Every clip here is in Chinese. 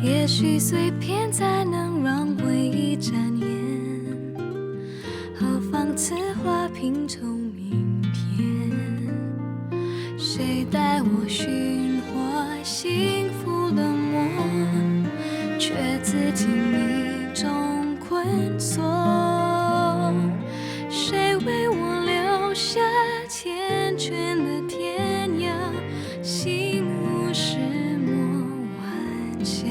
也许碎片才能让回忆展颜，何妨此花拼凑明天？谁带我寻获幸福的梦，却自己迷中困锁？谁为我留下缱绻的天涯？心无石墨顽强，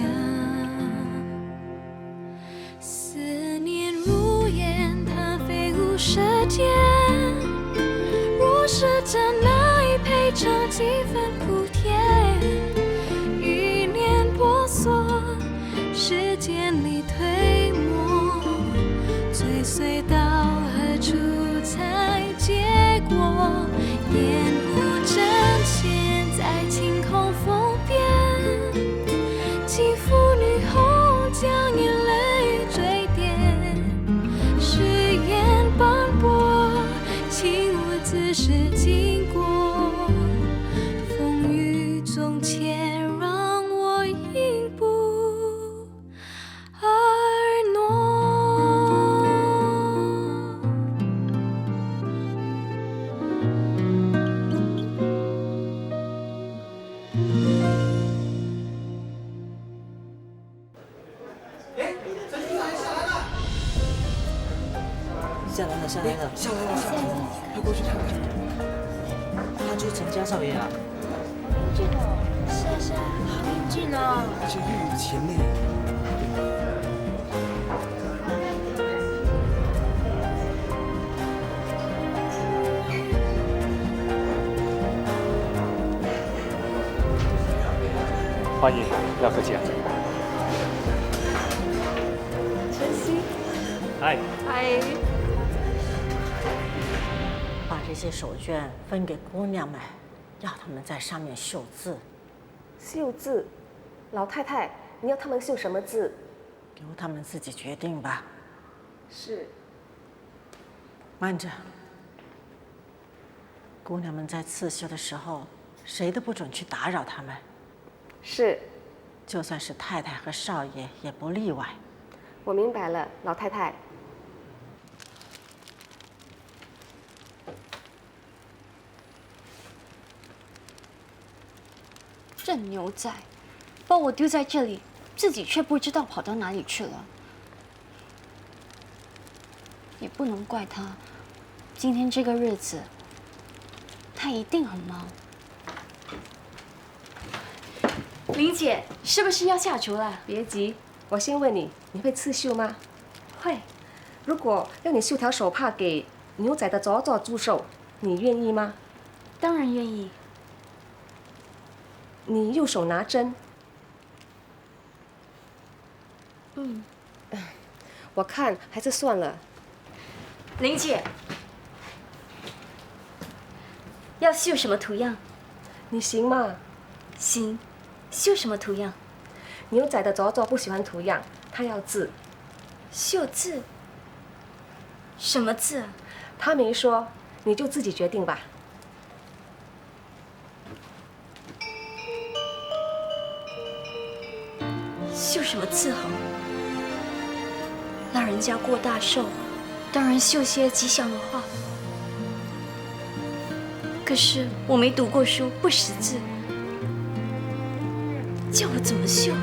思念如烟，它飞舞舌尖。若是真爱配着几分苦甜，一念婆娑，时间里推磨，追随到何处才结果？烟雾正现在晴空风边，几幅女后将眼泪坠点，誓言斑驳，请我自是经过，风雨中且让我应步而挪。下来了，下来了，下来了，下来了，快过去看看。他就是陈家少爷啊。英俊哦，是啊是啊，好英俊哦。而且又有钱呢。欢迎，不要客气啊。晨曦，嗨，嗨。把这些手绢分给姑娘们，要她们在上面绣字。绣字，老太太，你要他们绣什么字？由她们自己决定吧。是。慢着，姑娘们在刺绣的时候，谁都不准去打扰她们。是。就算是太太和少爷也不例外。我明白了，老太太。这牛仔把我丢在这里，自己却不知道跑到哪里去了。也不能怪他，今天这个日子，他一定很忙。林姐，是不是要下厨了？别急，我先问你，你会刺绣吗？会。如果让你绣条手帕给牛仔的佐佐祝寿，你愿意吗？当然愿意。你右手拿针。我看还是算了。林姐，要绣什么图样？你行吗？行，绣什么图样？牛仔的佐佐不喜欢图样，他要字。绣字？什么字啊？他没说，你就自己决定吧。绣什么字好？老人家过大寿，当然绣些吉祥的话。可是我没读过书，不识字，叫我怎么绣？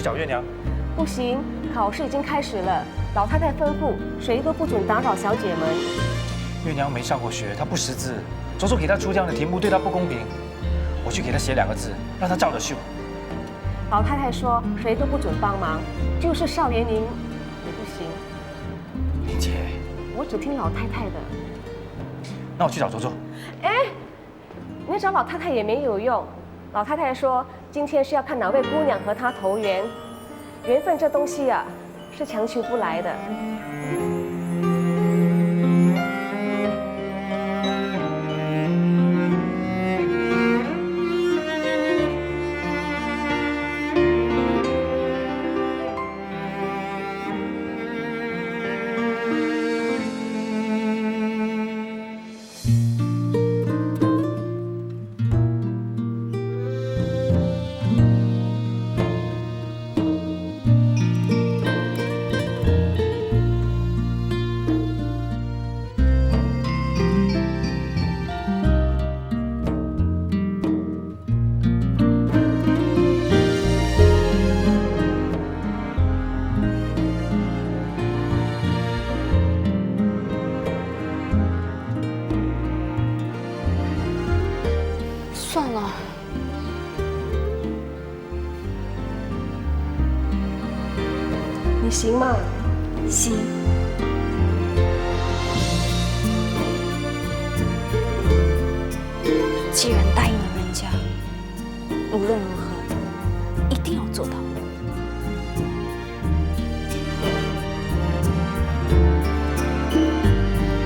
找月娘。不行，考试已经开始了，老太太吩咐谁都不准打扰小姐们。月娘没上过学，她不识字，左手给她出这样的题目对她不公平。我去给她写2个字，让她照着绣。老太太说谁都不准帮忙，就是少爷您也不行。玲姐，我只听老太太的。那我去找周周。哎，你找老太太也没有用。老太太说今天是要看哪位姑娘和她投缘，缘分这东西啊，是强求不来的。算了，你行吗？行。既然答应了人家，无论如何，一定要做到。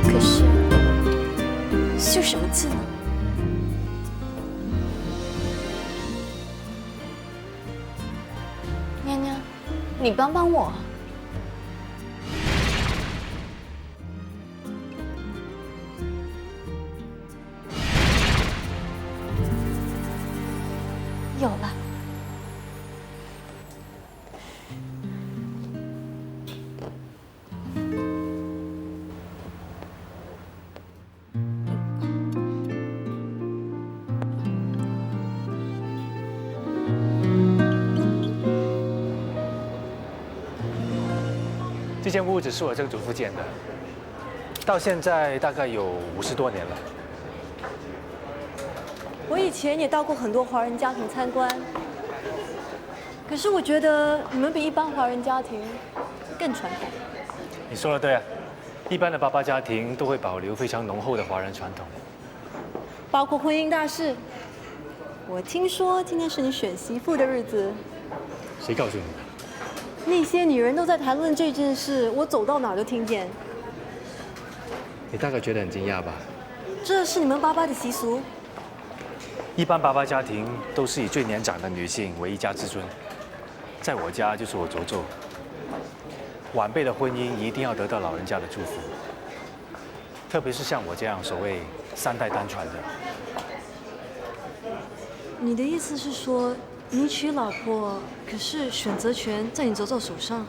可是，绣什么字呢？娘娘，你帮帮我。有了。这间屋子是我曾祖父建的，到现在大概有50多年了。我以前也到过很多华人家庭参观，可是我觉得你们比一般华人家庭更传统。你说的对啊，一般的爸爸家庭都会保留非常浓厚的华人传统，包括婚姻大事。我听说今天是你选媳妇的日子，谁告诉你的？那些女人都在谈论这件事，我走到哪儿都听见。你大概觉得很惊讶吧？这是你们爸爸的习俗？一般爸爸家庭都是以最年长的女性为一家之尊，在我家就是我卓奏。晚辈的婚姻一定要得到老人家的祝福，特别是像我这样所谓3代单传的。你的意思是说，你娶老婆，可是选择权在你卓奏手上？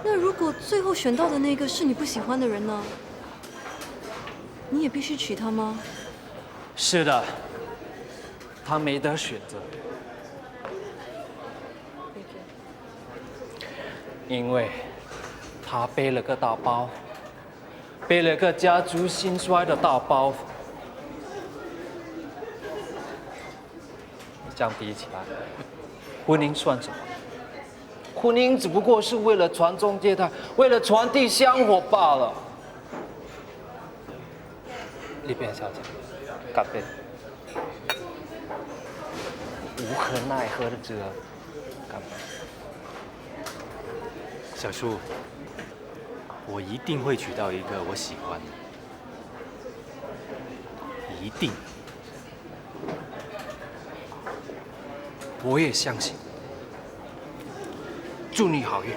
那如果最后选到的那个是你不喜欢的人呢？你也必须娶她吗？是的，他没得选择，因为他背了个大包，背了个家族兴衰的大包袱。这样比起来，婚姻算什么？婚姻只不过是为了传宗接代，为了传递香火罢了。丽变小姐，干杯！无可奈何的这干杯！小叔，我一定会娶到一个我喜欢的，一定。我也相信。祝你好运。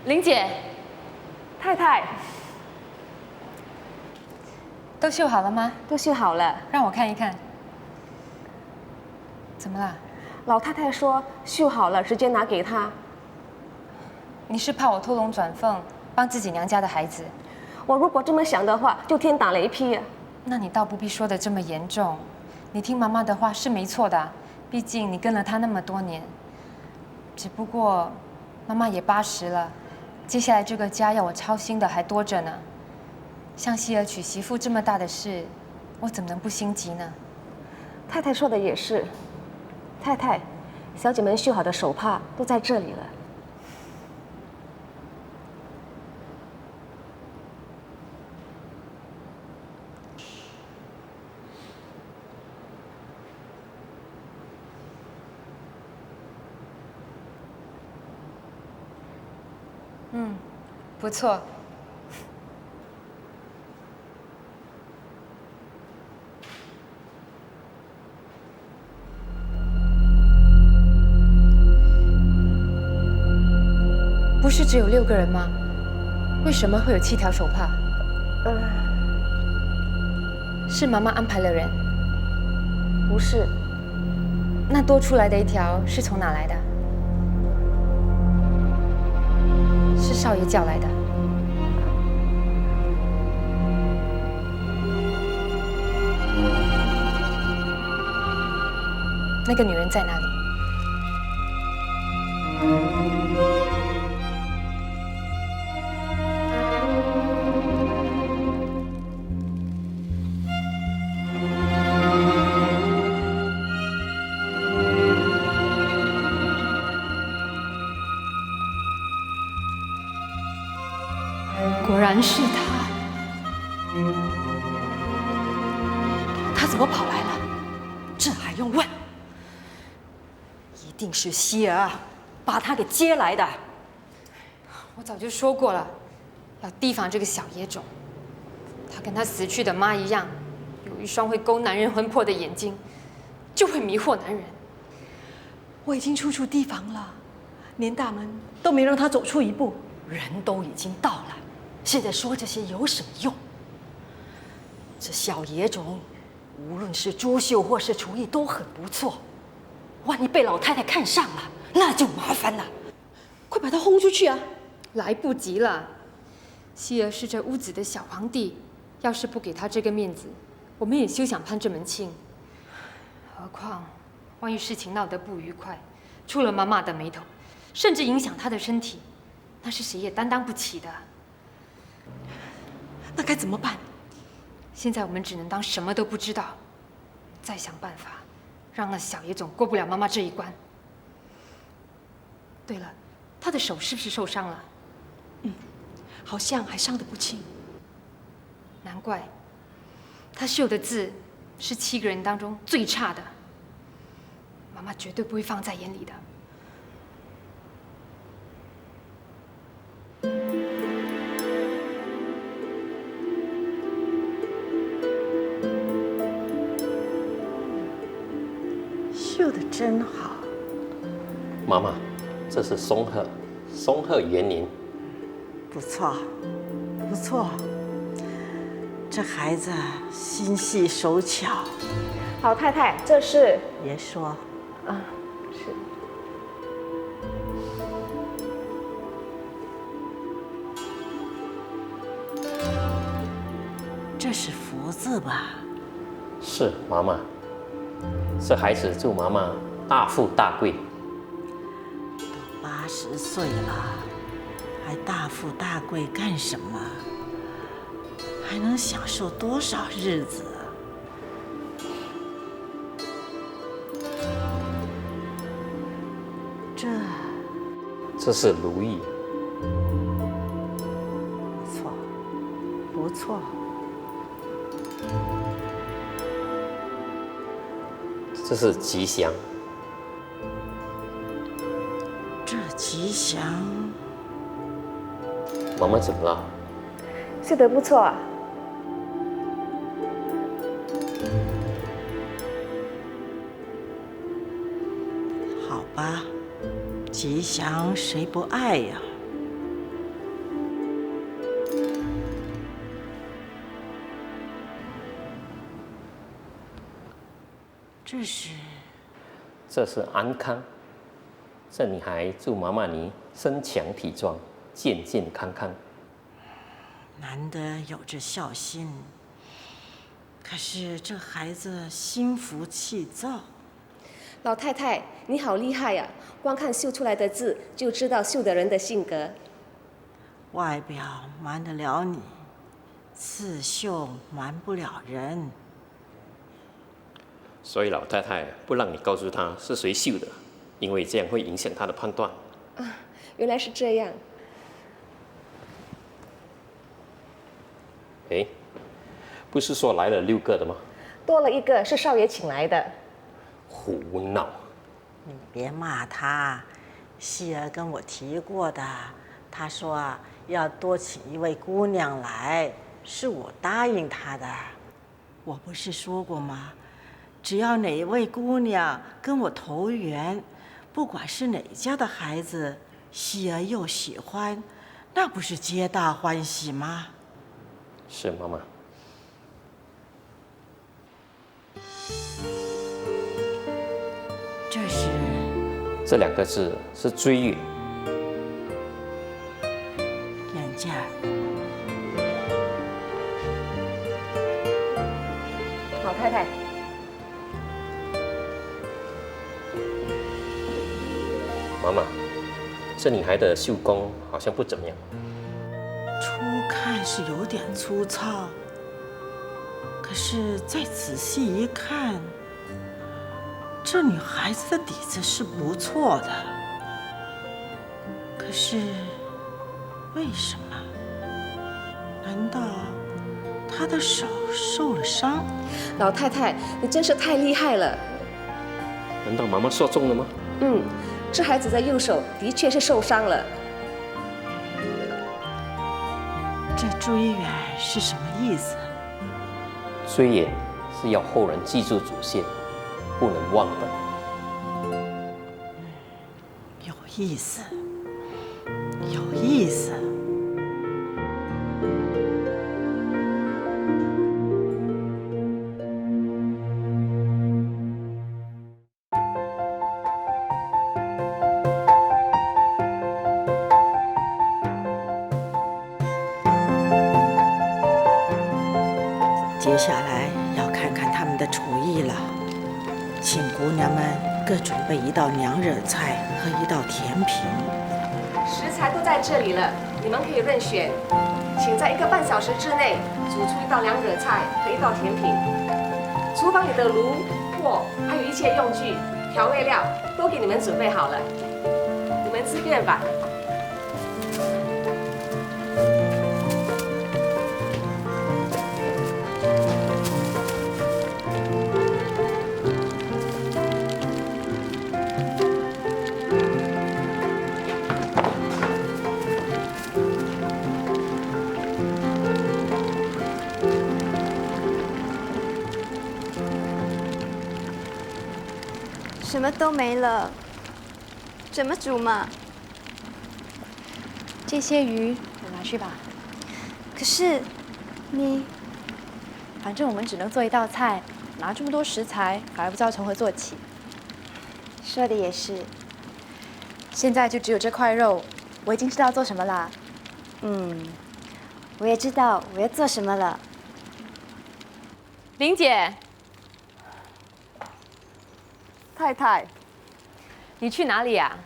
玲姐，太太，都绣好了吗？都绣好了。让我看一看。怎么了？老太太说绣好了，直接拿给她。你是怕我偷龙转凤，帮自己娘家的孩子？我如果这么想的话，就天打雷劈啊！那你倒不必说的这么严重。你听妈妈的话是没错的，毕竟你跟了她那么多年。只不过，妈妈也80了，接下来这个家要我操心的还多着呢。像希儿娶媳妇这么大的事，我怎么能不心急呢？太太说的也是。太太，小姐们绣好的手帕都在这里了。不错。不是只有6个人吗？为什么会有7条手帕？是妈妈安排了人？不是。那多出来的1条是从哪来的？是少爷叫来的。那个女人在哪里？果然是他。他怎么跑来了？这还用问？一定是希儿把他给接来的。我早就说过了，要提防这个小野种。他跟他死去的妈一样，有一双会勾男人魂魄的眼睛，就会迷惑男人。我已经处处提防了，连大门都没让他走出一步，人都已经到了。现在说这些有什么用？这小野种，无论是珠绣或是厨艺都很不错，万一被老太太看上了，那就麻烦了。快把他轰出去啊！来不及了。希儿是这屋子的小皇帝，要是不给他这个面子，我们也休想攀这门亲。何况，万一事情闹得不愉快，触了妈妈的眉头，甚至影响她的身体，那是谁也担当不起的。那该怎么办？现在我们只能当什么都不知道，再想办法，让那小野种过不了妈妈这一关。对了，他的手是不是受伤了？好像还伤得不轻。难怪，他绣的字是7个人当中最差的，妈妈绝对不会放在眼里的。绣得真好。妈妈，这是松鹤园林。不错，不错，这孩子心细手巧。老太太，这是。别说。啊，是。这是福字吧？是妈妈，这孩子祝妈妈大富大贵。都80岁了，还大富大贵干什么？还能享受多少日子？这是如意。不错，不错。这是吉祥。这吉祥。妈妈怎么了？绣得不错啊。好吧，吉祥谁不爱呀？这是安康。这女孩祝妈妈你身强体壮，健健康康。难得有着孝心，可是这孩子心浮气躁。老太太，你好厉害呀！光看绣出来的字，就知道绣的人的性格。外表瞒得了你，刺绣瞒不了人。所以老太太不让你告诉她是谁绣的，因为这样会影响她的判断。啊，原来是这样。哎，不是说来了6个的吗？多了一个是少爷请来的。胡闹！你别骂他，希儿跟我提过的，他说要多请一位姑娘来，是我答应他的。我不是说过吗？只要哪一位姑娘跟我投缘，不管是哪家的孩子，希儿又喜欢，那不是皆大欢喜吗？是妈妈。这2个字是追月。眼镜儿。老太太。妈妈，这女孩的绣工好像不怎么样。初看是有点粗糙，可是再仔细一看，这女孩子的底子是不错的。可是为什么？难道她的手受了伤？老太太，你真是太厉害了。难道妈妈说中了吗？嗯，这孩子的右手的确是受伤了。这追远是什么意思？追远是要后人记住祖先，不能忘本。有意思，有意思。接下来要看看他们的厨艺了，请姑娘们各准备一道娘惹菜和一道甜品。食材都在这里了，你们可以任选，请在1个半小时之内煮出一道娘惹菜和一道甜品。厨房里的炉、锅还有一切用具、调味料都给你们准备好了，你们自便吧。什么都没了，怎么煮嘛？这些鱼我拿去吧。可是，你，反正我们只能做1道菜，拿这么多食材，反而不知道从何做起。说的也是。现在就只有这块肉，我已经知道做什么啦。我也知道我要做什么了。玲姐。太太，你去哪里呀？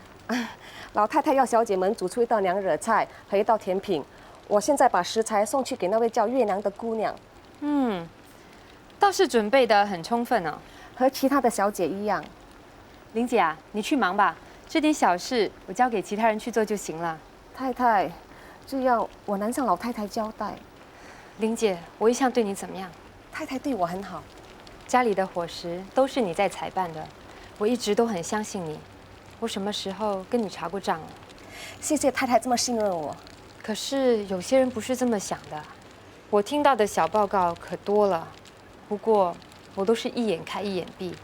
老太太要小姐们煮出一道娘惹菜和一道甜品，我现在把食材送去给那位叫月娘的姑娘。倒是准备得很充分哦，和其他的小姐一样。玲姐啊，你去忙吧，这点小事我交给其他人去做就行了。太太，这样我难向老太太交代。玲姐，我一向对你怎么样？太太对我很好，家里的伙食都是你在采办的。我一直都很相信你，我什么时候跟你查过账了？谢谢太太这么信任我。可是有些人不是这么想的，我听到的小报告可多了，不过我都是一眼开一眼闭。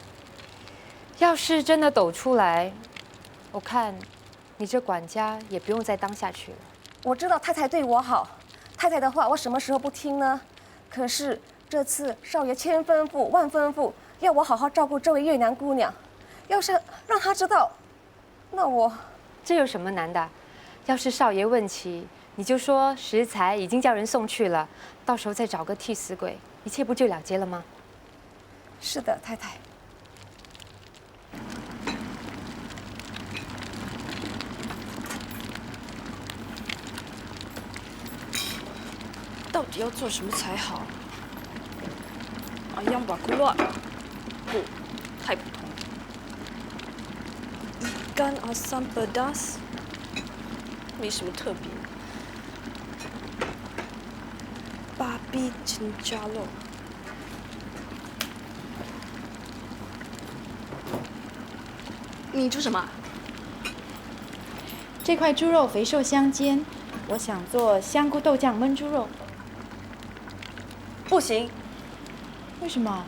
要是真的抖出来，我看你这管家也不用再当下去了。我知道太太对我好，太太的话我什么时候不听呢？可是这次少爷千吩咐万吩咐，要我好好照顾这位越南姑娘。要是让她知道，那我……这有什么难的？要是少爷问起，你就说食材已经叫人送去了，到时候再找个替死鬼，一切不就了结了吗？是的，太太。到底要做什么才好？ayam bakar luar，不，太普通了。ikan asam pedas，没什么特别。babi chinchalo，你煮什么？这块猪肉肥瘦相间，我想做香菇豆酱焖猪肉。不行，为什么？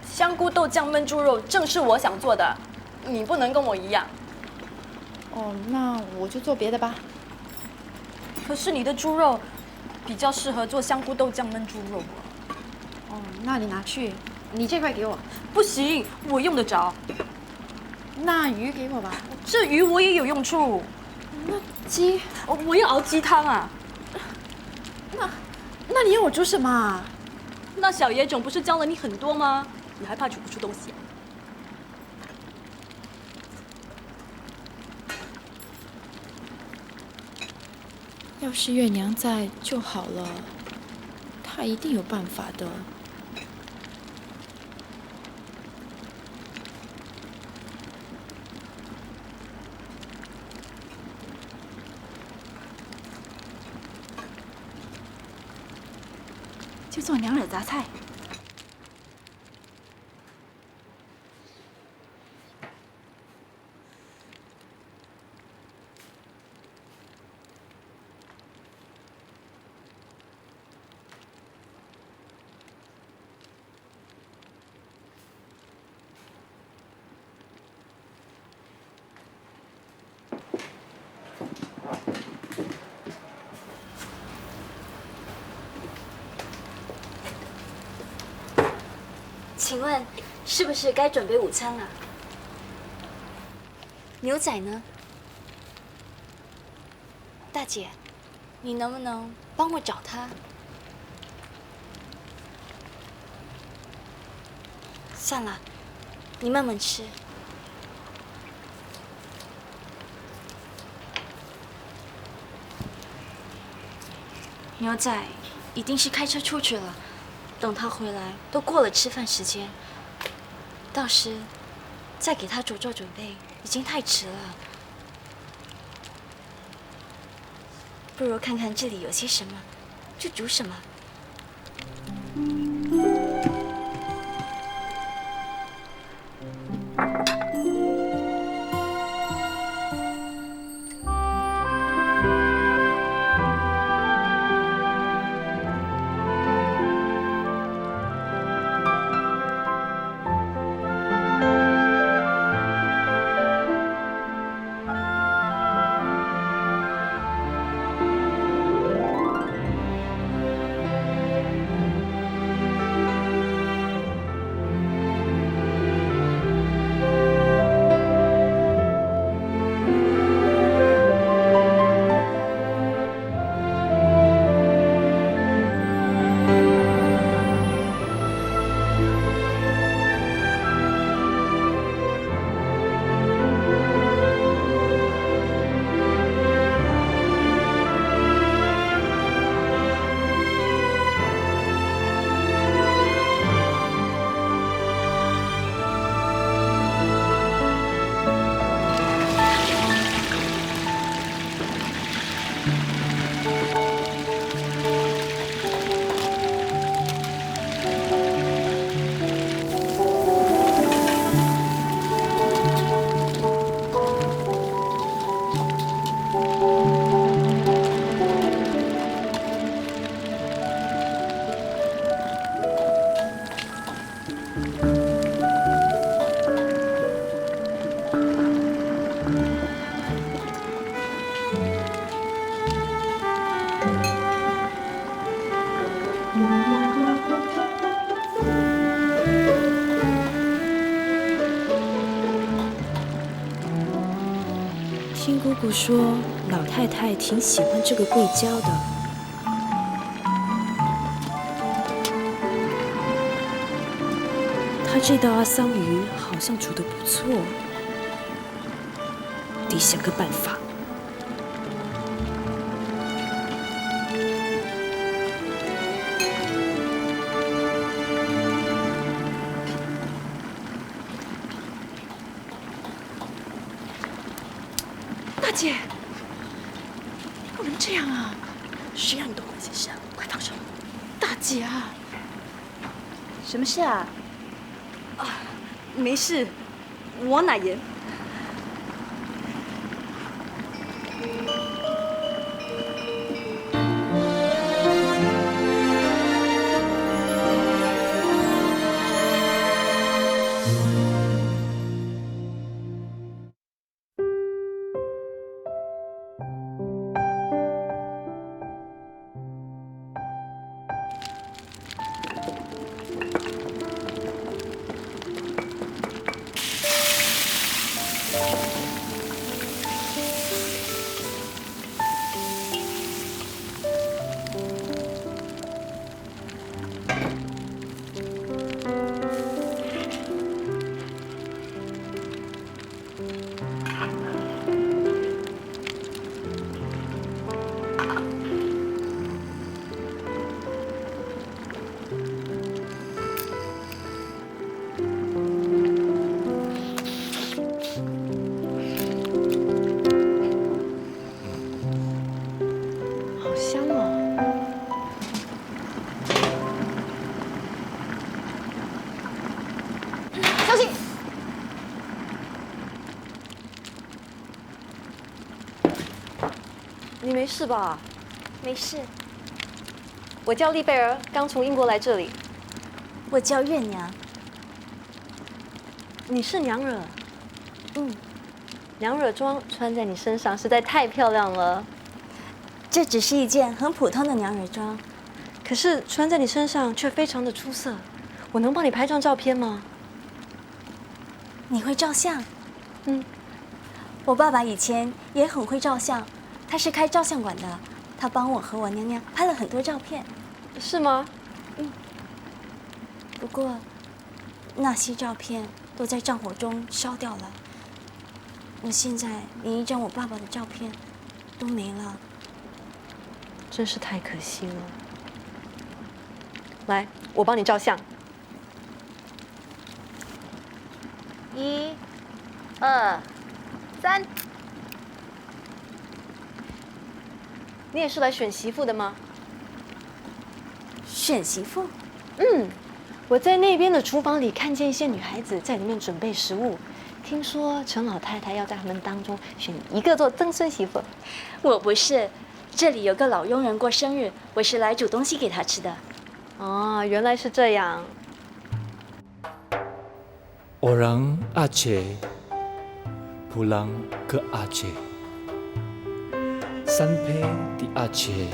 香菇豆酱焖猪肉正是我想做的，你不能跟我一样。哦，那我就做别的吧。可是你的猪肉比较适合做香菇豆酱焖猪肉啊。哦，那你拿去，你这块给我。不行，我用得着。那鱼给我吧。这鱼我也有用处。那鸡，我要熬鸡汤啊。那你要我煮什么啊？那小野种不是教了你很多吗？你还怕煮不出东西啊？要是月娘在就好了，她一定有办法的。就做娘惹杂菜。请问，是不是该准备午餐了？牛仔呢？大姐，你能不能帮我找他？算了，你慢慢吃。牛仔一定是开车出去了。等他回来，都过了吃饭时间，到时再给他煮做准备，已经太迟了。不如看看这里有些什么，就煮什么。新姑姑说，老太太挺喜欢这个桂胶的。她这道阿桑鱼好像煮得不错，得想个办法。大姐，不能这样啊！谁让你动我些事啊？快放手！大姐啊！什么事啊？啊，没事，我哪言。你没事吧？没事。我叫丽贝儿，刚从英国来这里。我叫月娘。你是娘惹？嗯。娘惹装穿在你身上实在太漂亮了。这只是一件很普通的娘惹装，可是穿在你身上却非常的出色。我能帮你拍张照片吗？你会照相？嗯。我爸爸以前也很会照相。他是开照相馆的，他帮我和我娘娘拍了很多照片。是吗？嗯。不过，那些照片都在战火中烧掉了。我现在连一张我爸爸的照片都没了，真是太可惜了。来，我帮你照相。1、2、3。你也是来选媳妇的吗？选媳妇？嗯，我在那边的厨房里看见一些女孩子在里面准备食物，听说陈老太太要在他们当中选一个做曾孙媳妇。我不是，这里有个老佣人过生日，我是来煮东西给他吃的。哦，原来是这样。Orang Aceh pulang ke Aceh.Sampai di Aceh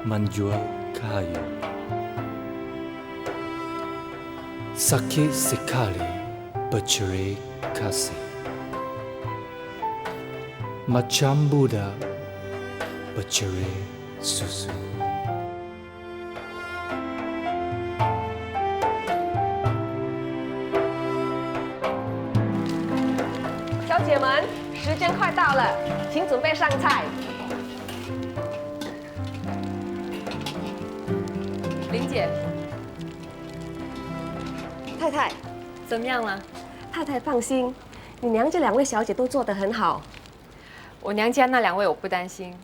menjual kayu. Sakit sekali bercerai kasih. Macam budak bercerai susu.小姐们，时间快到了，请准备上菜。林姐，太太，怎么样了？太太放心，你娘这2位小姐都做得很好。我娘家那2位我不担心，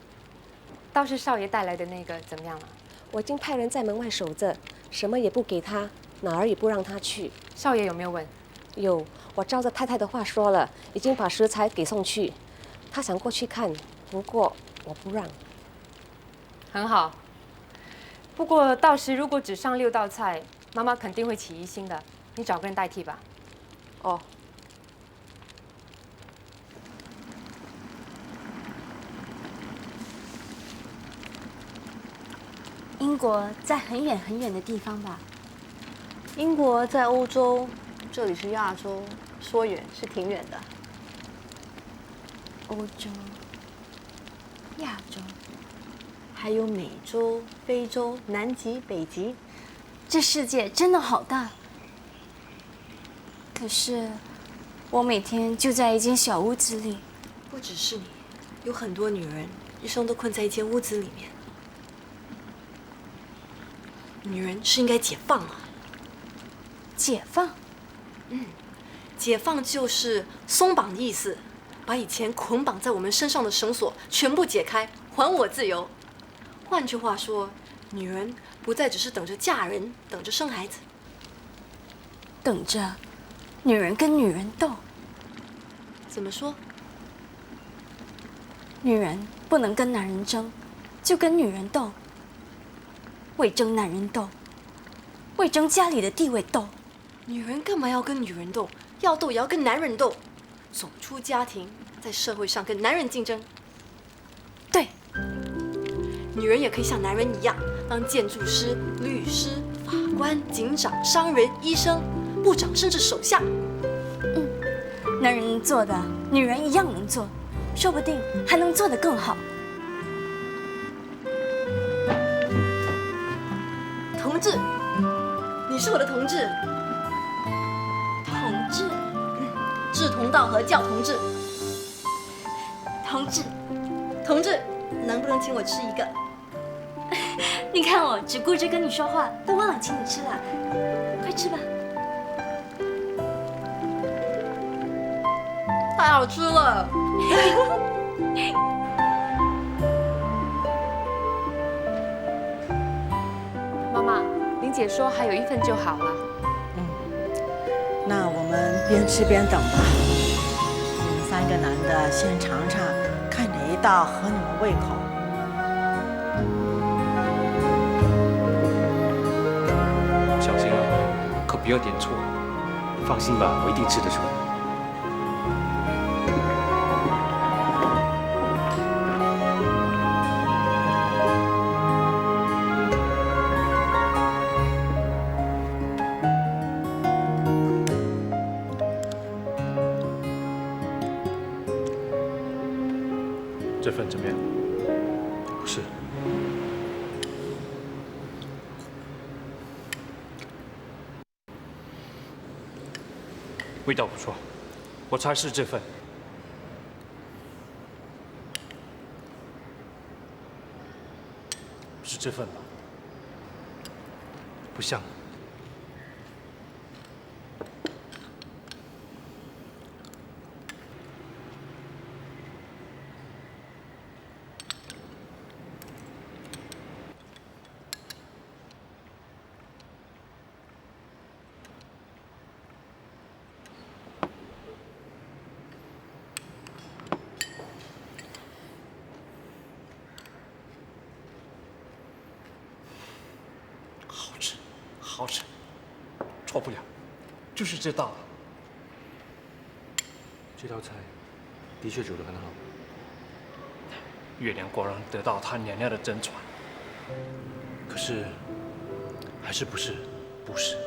倒是少爷带来的那个怎么样了？我已经派人在门外守着，什么也不给他，哪儿也不让他去。少爷有没有问？有，我照着太太的话说了，已经把食材给送去。他想过去看，不过我不让。很好。不过到时如果只上6道菜，妈妈肯定会起疑心的。你找个人代替吧。哦。英国在很远很远的地方吧？英国在欧洲，这里是亚洲，说远是挺远的。欧洲、亚洲，还有美洲、非洲、南极、北极。这世界真的好大。可是，我每天就在一间小屋子里。不只是你，有很多女人一生都困在一间屋子里面。女人是应该解放啊！解放？解放就是松绑的意思，把以前捆绑在我们身上的绳索全部解开，还我自由。换句话说，女人不再只是等着嫁人，等着生孩子，等着女人跟女人斗。怎么说？女人不能跟男人争，就跟女人斗。为争男人斗，为争家里的地位斗。女人干嘛要跟女人斗？要斗也要跟男人斗。走出家庭，在社会上跟男人竞争。对，女人也可以像男人一样，当建筑师、律师、法官、警长、商人、医生、部长，甚至首相。男人能做的，女人一样能做，说不定还能做得更好。同志，你是我的同志。同志，志同道合叫同志。同志，同志，能不能请我吃一个？你看我只顾着跟你说话，都忘了请你吃了。快吃吧。太好吃了。妈妈，林姐说还有一份就好了。那我们边吃边等吧。你们3个男的先尝尝，看哪一道合你们胃口。小心啊，可不要点错。放心吧，我一定吃得出。这份怎么样？不是。味道不错，我猜是这份。是这份吧？不像。好吃，错不了，就是这道。这道菜的确煮得很好。月亮果然得到他娘娘的真传。可是，还是不是？不是。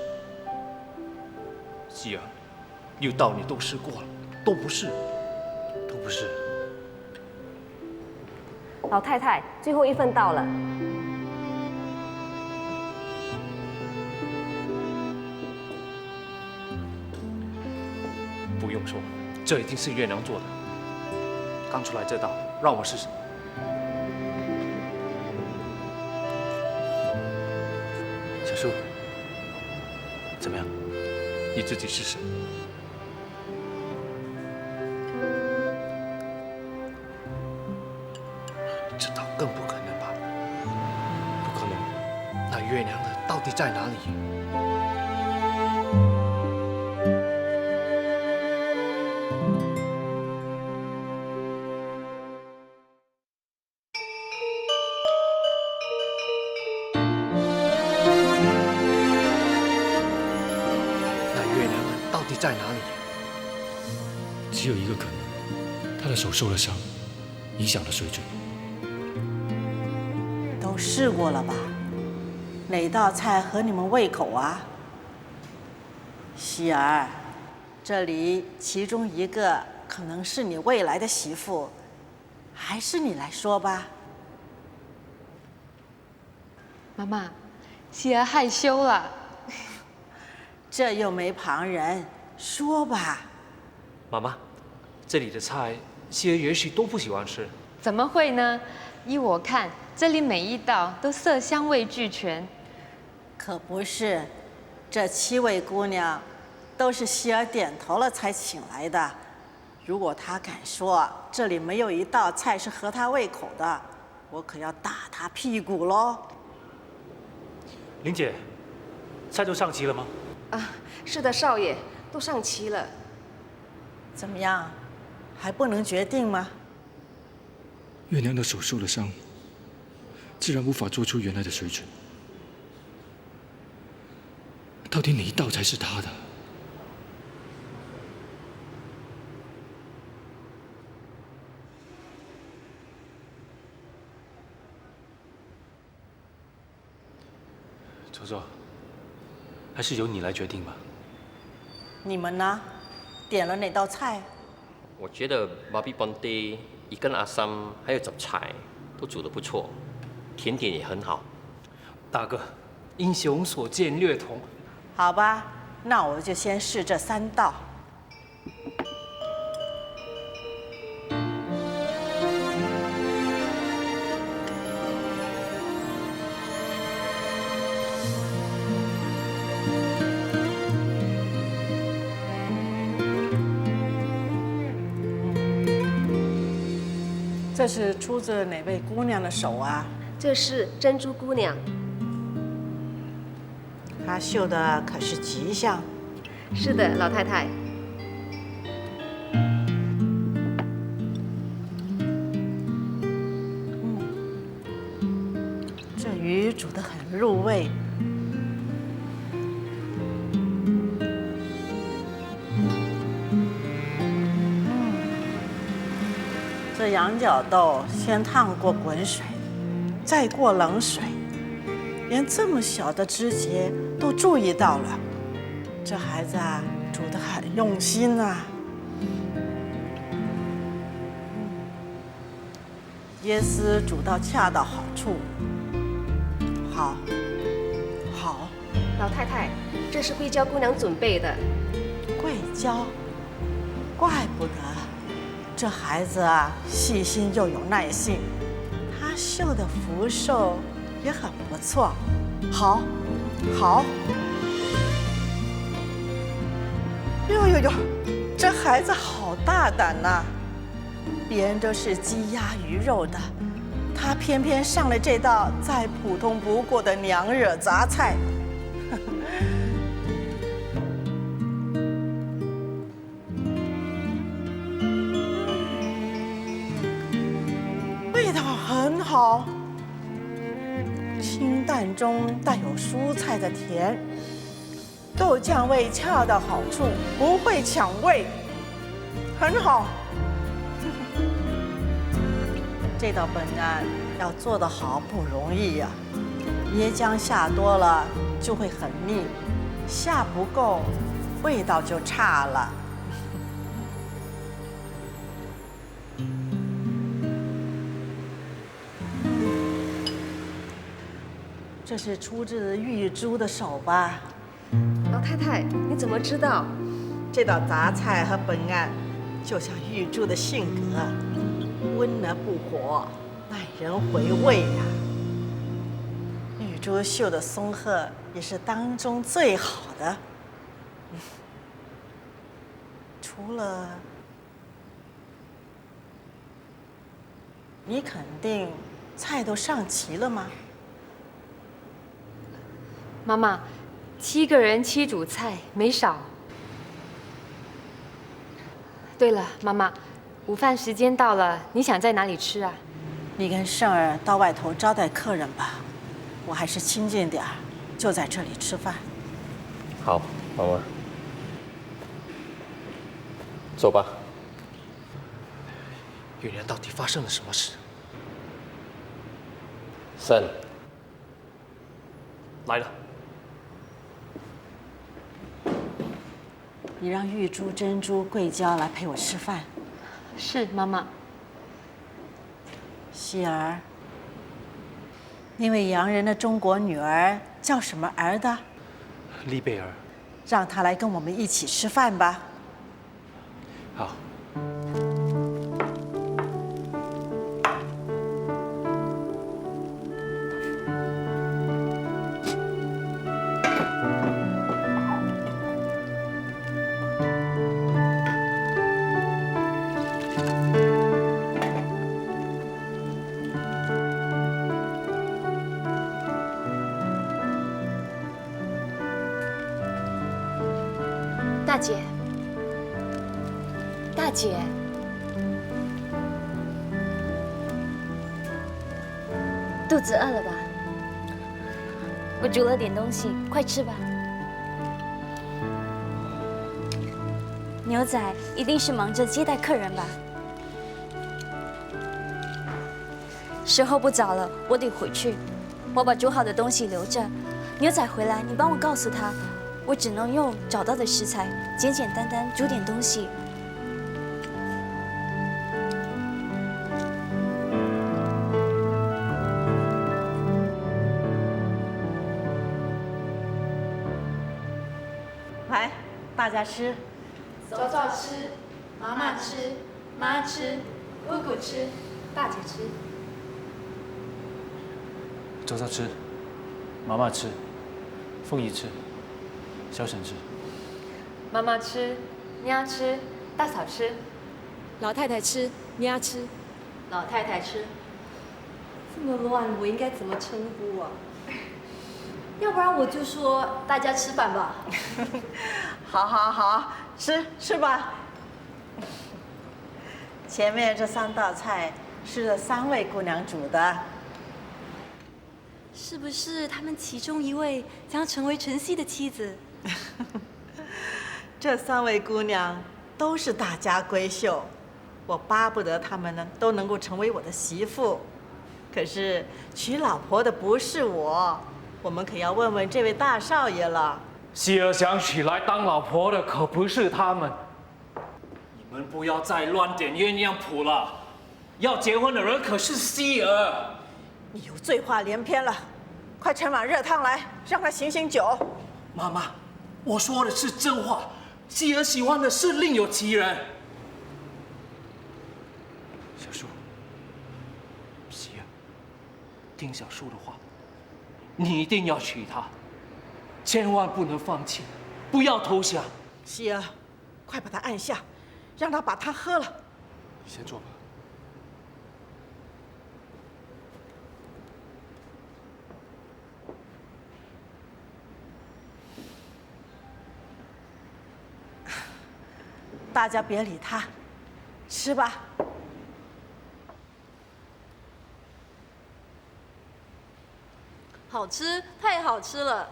希儿，六道你都试过了，都不是，都不是。老太太，最后一份到了。不用说，这一定是月娘做的。刚出来这道，让我试试。小叔，怎么样？你自己试试。这道更不可能吧？不可能。那月娘的到底在哪里？在哪里？只有一个可能，他的手受了伤，影响了水准。都试过了吧？哪道菜合你们胃口啊？希儿，这里其中一个可能是你未来的媳妇，还是你来说吧。妈妈，希儿害羞了。这又没旁人，说吧。妈妈，这里的菜，希儿也许都不喜欢吃。怎么会呢？依我看，这里每一道都色香味俱全。可不是，这7位姑娘都是希儿点头了才请来的。如果她敢说这里没有一道菜是合她胃口的，我可要打她屁股喽！玲姐，菜都上齐了吗？啊，是的，少爷，都上齐了。怎么样，还不能决定吗？月娘的手受了伤，自然无法做出原来的水准。到底哪一道才是她的？周周，还是由你来决定吧。你们呢？点了哪道菜？我觉得 Babi Ponte 一根阿三还有杂菜都煮得不错，甜点也很好。大哥，英雄所见略同。好吧，那我就先试这3道。这是出自哪位姑娘的手啊？这是珍珠姑娘。她绣的可是极像。是的，老太太。这鱼煮得很入味。这羊角豆先烫过滚水，再过冷水，连这么小的枝节都注意到了。这孩子啊，煮得很用心啊。椰丝煮到恰到好处，好，好。老太太，这是桂娇姑娘准备的。桂娇，怪不得。这孩子啊，细心又有耐性，他绣的福寿也很不错。好，好。哟哟哟，这孩子好大胆呐！别人都是鸡鸭鱼肉的，他偏偏上了这道再普通不过的娘惹杂菜。味道很好，清淡中带有蔬菜的甜，豆酱味恰到好处，不会抢味，很好。这道本案要做得好不容易呀，椰浆下多了就会很腻，下不够，味道就差了。这是出自玉珠的手吧？老太太，你怎么知道？这道杂菜和本案就像玉珠的性格，温而不火，耐人回味呀。玉珠绣的松鹤也是当中最好的。除了你，肯定菜都上齐了吗？妈妈，7个人7主菜，没少。对了，妈妈，午饭时间到了，你想在哪里吃啊？你跟胜儿到外头招待客人吧，我还是清静点儿，就在这里吃饭。好，妈妈，走吧。月娘到底发生了什么事？胜，来了。你让玉珠、珍珠、桂娇来陪我吃饭。是妈妈。希儿，那位洋人的中国女儿叫什么儿的？丽贝尔。让她来跟我们一起吃饭吧。好。大姐，大姐，肚子饿了吧？我煮了点东西，快吃吧。牛仔一定是忙着接待客人吧？时候不早了，我得回去。我把煮好的东西留着，牛仔回来，你帮我告诉他。我只能用找到的食材，简简单单煮点东西。来，大家吃。走走吃，妈妈吃，妈吃，姑姑吃，大姐吃。周周吃，妈妈吃，凤仪吃。小沈吃，妈妈吃，娘吃，大嫂吃，老太太吃，娘吃，老太太吃。这么乱，我应该怎么称呼啊？要不然我就说大家吃饭吧。好，好，好，吃吧。前面这3道菜是这3位姑娘煮的。是不是他们其中一位将成为晨曦的妻子？这3位姑娘都是大家闺秀，我巴不得她们呢都能够成为我的媳妇。可是娶老婆的不是我，我们可要问问这位大少爷了。希儿想娶来当老婆的可不是他们。你们不要再乱点鸳鸯谱了，要结婚的人可是希儿。你又醉话连篇了，快盛碗热汤来，让他醒醒酒。妈妈，我说的是真话，希儿喜欢的是另有其人。小树，希儿，听小树的话，你一定要娶她，千万不能放弃，不要投降。希儿，快把他按下，让他把汤喝了。先坐吧。大家别理他，吃吧。好吃，太好吃了！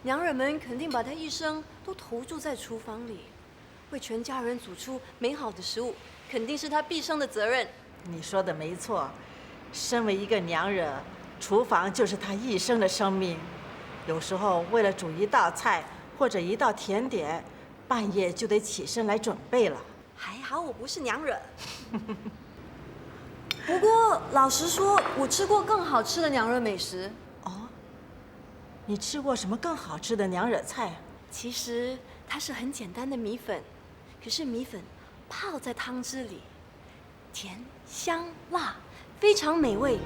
娘惹们肯定把她一生都投注在厨房里，为全家人煮出美好的食物，肯定是她毕生的责任。你说的没错，身为一个娘惹，厨房就是她一生的生命。有时候为了煮一道菜或者一道甜点，半夜就得起身来准备了。还好我不是娘惹。不过老实说，我吃过更好吃的娘惹美食。哦，你吃过什么更好吃的娘惹菜？其实它是很简单的米粉，可是米粉泡在汤汁里，甜香辣，非常美味。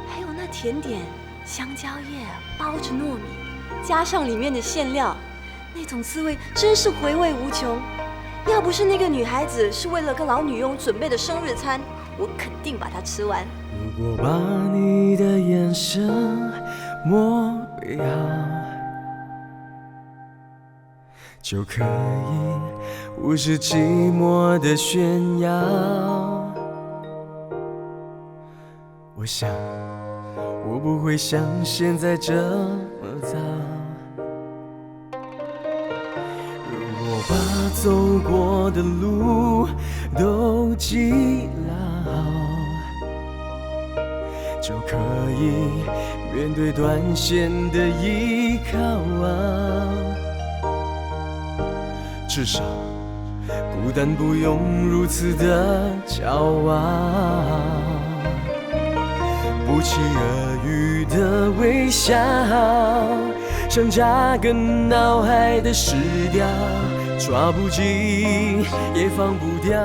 还有那甜点，香蕉叶包着糯米，加上里面的馅料，那种滋味真是回味无穷。要不是那个女孩子是为了个老女佣准备的生日餐，我肯定把它吃完。如果把你的眼神模样，就可以无视寂寞的炫耀。我想我不会像现在这么糟。如果把走过的路都记牢，就可以面对短线的依靠啊。至少孤单不用如此的骄傲，不期而遇的微笑，像扎根脑海的石雕，抓不紧也放不掉。